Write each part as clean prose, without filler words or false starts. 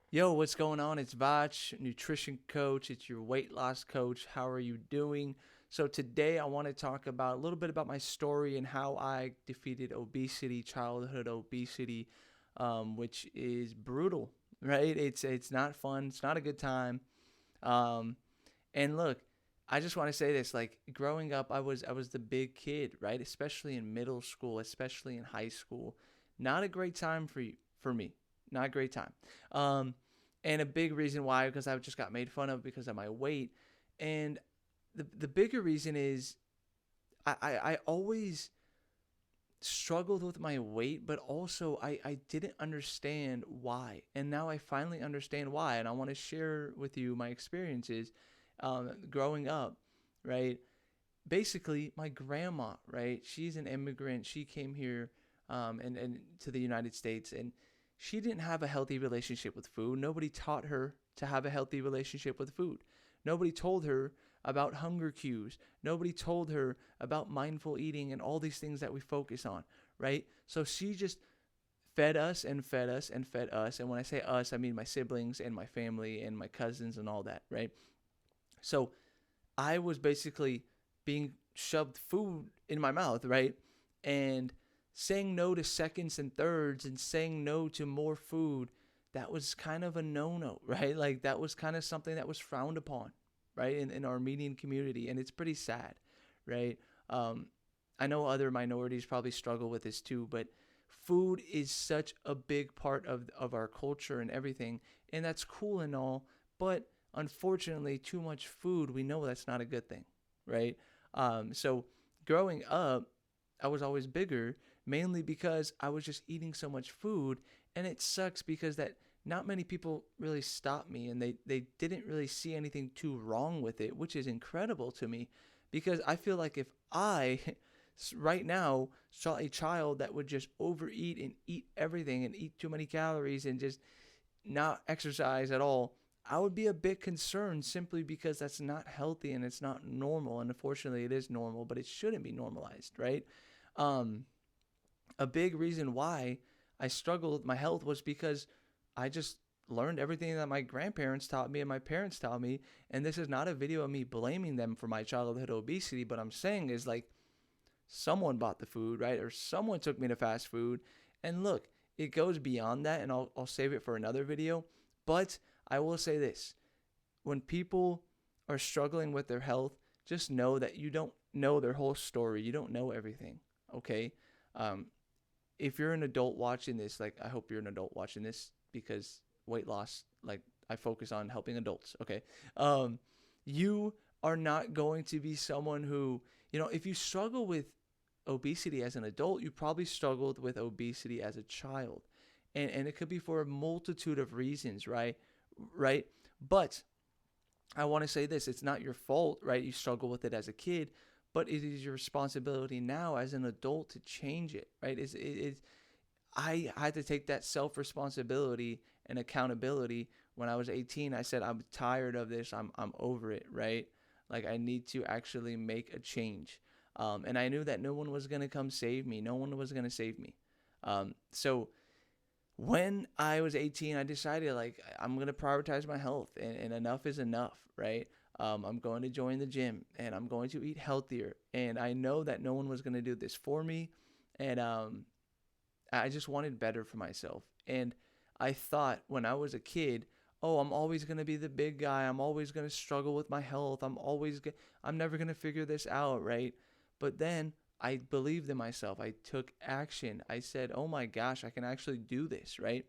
Yo, what's going on? It's Vach, nutrition coach. It's your weight loss coach. How are you doing? So today I want to talk about a little bit about my story and how I defeated obesity, childhood obesity, which is brutal, right? It's not fun. It's not a good time. Um, and look, I just want to say this: like growing up, I was the big kid, right? Especially in middle school, especially in high school. Not a great time for me. Not a great time. Um, and a big reason why because I just got made fun of because of my weight, and the bigger reason is I always struggled with my weight, but also I didn't understand why. And now I finally understand why. And I want to share with you my experiences growing up, right? Basically, my grandma, right? She's an immigrant. She came here and to the United States, and she didn't have a healthy relationship with food. Nobody taught her to have a healthy relationship with food. Nobody told her about hunger cues. Nobody told her about mindful eating and all these things that we focus on, right? So she just fed us and fed us and fed us. And when I say us, I mean my siblings and my family and my cousins and all that, right? So I was basically being shoved food in my mouth, right? And saying no to seconds and thirds and saying no to more food, that was kind of a no no, right? Like that was kind of something that was frowned upon, right? In our Armenian community. And it's pretty sad, right? Um, I know other minorities probably struggle with this too, but food is such a big part of our culture and everything. And that's cool and all, but unfortunately, too much food, we know that's not a good thing, right? So growing up, I was always bigger, mainly because I was just eating so much food, and it sucks because that not many people really stopped me, and they didn't really see anything too wrong with it, which is incredible to me, because I feel like if I right now saw a child that would just overeat and eat everything and eat too many calories and just not exercise at all, I would be a bit concerned simply because that's not healthy and it's not normal. And unfortunately, it is normal, but it shouldn't be normalized, right? Um, a big reason why I struggled with my health was because I just learned everything that my grandparents taught me and my parents taught me. And this is not a video of me blaming them for my childhood obesity, but I'm saying is like someone bought the food, right? Or someone took me to fast food. And look, it goes beyond that, and I'll save it for another video. But I will say this: when people are struggling with their health, just know that you don't know their whole story. You don't know everything, okay? Um, if you're an adult watching this, like, I hope you're an adult watching this because weight loss, like, I focus on helping adults, okay? Um, you are not going to be someone who, if you struggle with obesity as an adult, you probably struggled with obesity as a child. And it could be for a multitude of reasons, right? Right? But I want to say this: it's not your fault, right? You struggle with it as a kid, but it is your responsibility now as an adult to change it, right? I had to take that self responsibility and accountability when I was 18. I said, I'm tired of this. I'm over it, right? Like, I need to actually make a change. And I knew that no one was going to come save me. No one was going to save me. So when I was 18, I decided like I'm going to prioritize my health, and enough is enough, right? I'm going to join the gym and I'm going to eat healthier. And I know that no one was going to do this for me. And I just wanted better for myself. And I thought when I was a kid, oh, I'm always going to be the big guy. I'm always going to struggle with my health. I'm never going to figure this out, right? But then I believed in myself. I took action. I said, "Oh my gosh, I can actually do this," right?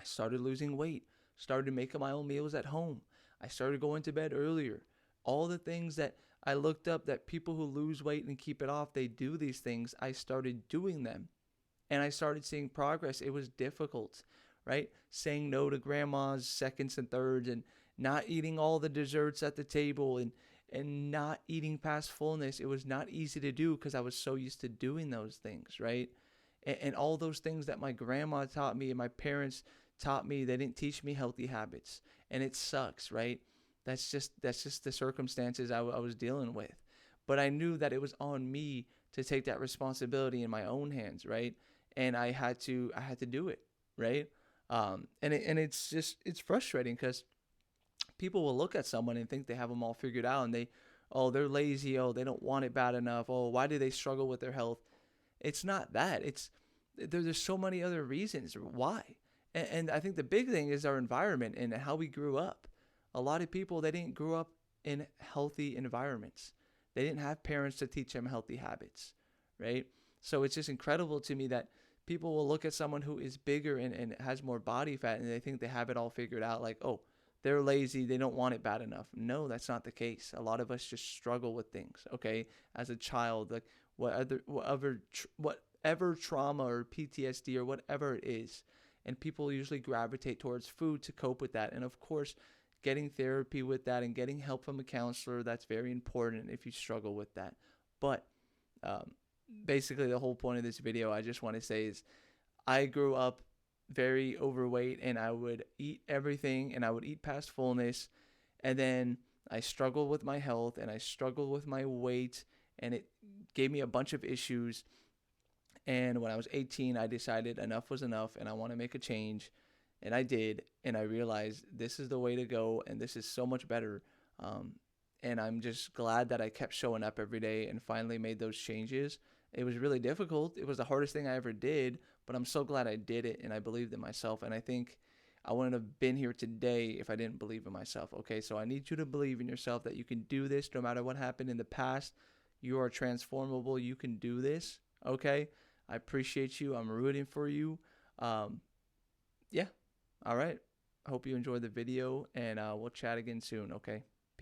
I started losing weight, started making my own meals at home. I started going to bed earlier. All the things that I looked up that people who lose weight and keep it off, they do these things. I started doing them, and I started seeing progress. It was difficult, right? Saying no to grandma's seconds and thirds, and not eating all the desserts at the table, and not eating past fullness. It was not easy to do because I was so used to doing those things, right? And all those things that my grandma taught me and my parents taught me, they didn't teach me healthy habits, and it sucks, right? That's just the circumstances I was dealing with. But I knew that it was on me to take that responsibility in my own hands, right? And I had to do it, right? And it's frustrating because people will look at someone and think they have them all figured out, and they're lazy, they don't want it bad enough, why do they struggle with their health? It's not that. There's so many other reasons why. And I think the big thing is our environment and how we grew up. A lot of people, they didn't grow up in healthy environments. They didn't have parents to teach them healthy habits, right? So it's just incredible to me that people will look at someone who is bigger and has more body fat, and they think they have it all figured out, like, oh, they're lazy, they don't want it bad enough. No, that's not the case. A lot of us just struggle with things, okay? As a child, like whatever trauma or PTSD or whatever it is, and people usually gravitate towards food to cope with that. And of course, getting therapy with that and getting help from a counselor, that's very important if you struggle with that. But um, basically, the whole point of this video, I just want to say, is I grew up very overweight, and I would eat everything, and I would eat past fullness, and then I struggled with my health, and I struggled with my weight, and it gave me a bunch of issues. And when I was 18, I decided enough was enough, and I want to make a change. And I did, and I realized this is the way to go, and this is so much better. Um, and I'm just glad that I kept showing up every day and finally made those changes. It was really difficult. It was the hardest thing I ever did, but I'm so glad I did it, and I believed in myself. And I think I wouldn't have been here today if I didn't believe in myself. Okay, so I need you to believe in yourself, that you can do this no matter what happened in the past. You are transformable. You can do this. Okay, I appreciate you. I'm rooting for you. Um, yeah. All right. I hope you enjoyed the video, and we'll chat again soon. Okay.